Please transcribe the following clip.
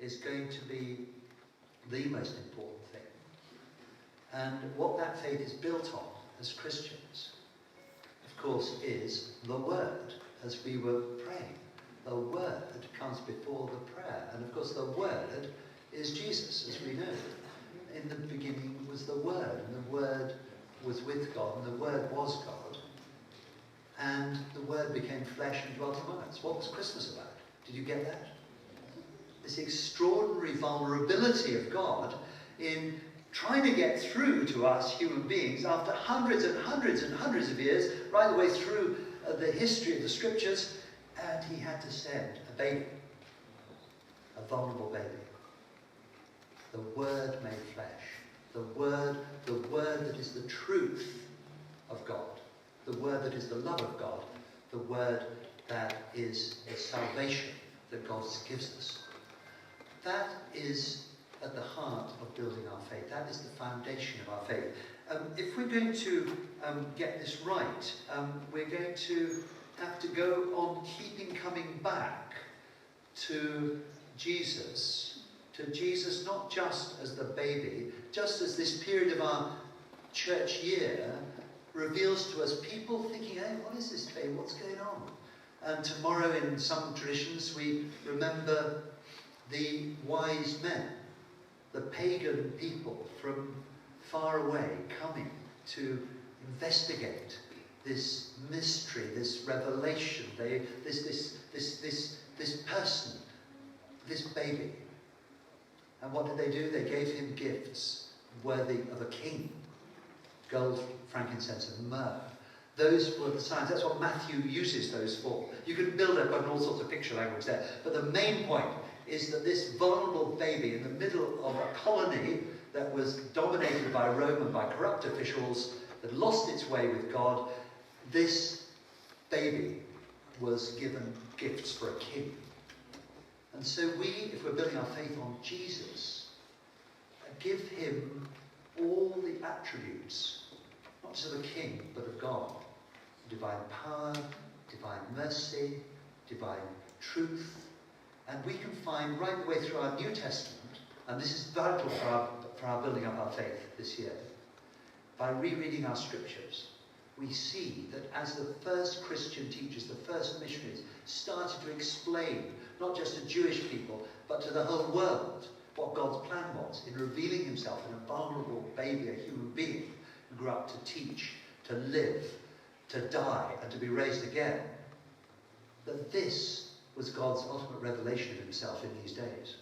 is going to be the most important thing. And what that faith is built on as Christians, of course, is the Word, as we were praying. The Word comes before the prayer. And of course the Word is Jesus, as we know. In the beginning was the Word, and the Word was with God, and the Word was God. And the Word became flesh and dwelt among us. What was Christmas about? Did you get that? This extraordinary vulnerability of God in trying to get through to us human beings after hundreds and hundreds and hundreds of years, right the way through the history of the scriptures, and he had to send a baby, a vulnerable baby. The Word made flesh. The Word that is the truth of God. The Word that is the love of God. The Word that is the salvation that God gives us. That is at the heart of building our faith. That is the foundation of our faith. If we're going to get this right, we're going to have to go on keeping coming back to Jesus not just as the baby, just as this period of our church year reveals to us people thinking, hey, what is this baby? What's going on? And tomorrow in some traditions we remember the wise men, the pagan people from far away coming to investigate this mystery, this revelation, this person, this baby. And what did they do? They gave him gifts worthy of a king. Gold, frankincense, and myrrh. Those were the signs. That's what Matthew uses those for. You can build up on all sorts of picture language there. But the main point is that this vulnerable baby in the middle of a colony that was dominated by Rome and by corrupt officials, that lost its way with God, this baby was given gifts for a king. And so we, if we're building our faith on Jesus, give him all the attributes, not just of a king, but of God. Divine power, divine mercy, divine truth. And we can find right the way through our New Testament, and this is vital for our building up our faith this year, by rereading our scriptures, we see that as the first Christian teachers, the first missionaries, started to explain, not just to Jewish people, but to the whole world, what God's plan was in revealing himself in a vulnerable baby, a human being, who grew up to teach, to live, to die, and to be raised again, that this was God's ultimate revelation of himself in these days.